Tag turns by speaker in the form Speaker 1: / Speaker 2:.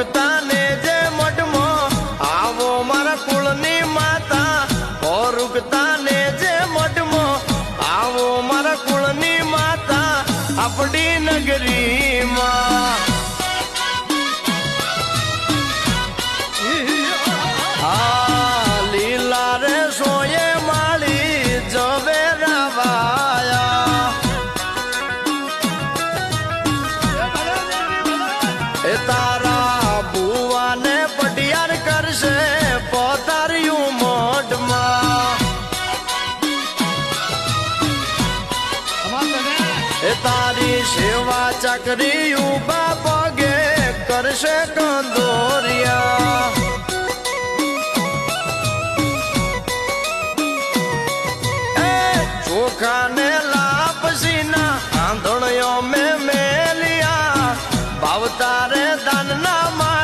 Speaker 1: રૂકતા ને જે મઢમો આવો મારા કુળની માતા ઓ રૂકતા ને જે મઢમો આવો મારા કુળની માતા આપણી નગરીમાં હા લીલા રે સોયે માળી જવેરા વાયા એ તારા ભુવાને પટિયાર કરશે પોતાર્યું મોઢમાં એ તારી સેવા ચાકરી ઉભા પગે કરશે કંદોરિયા ચોખાને લાપસીના આંધણિયો મેં મેલિયા ભાવતારે દાનના મા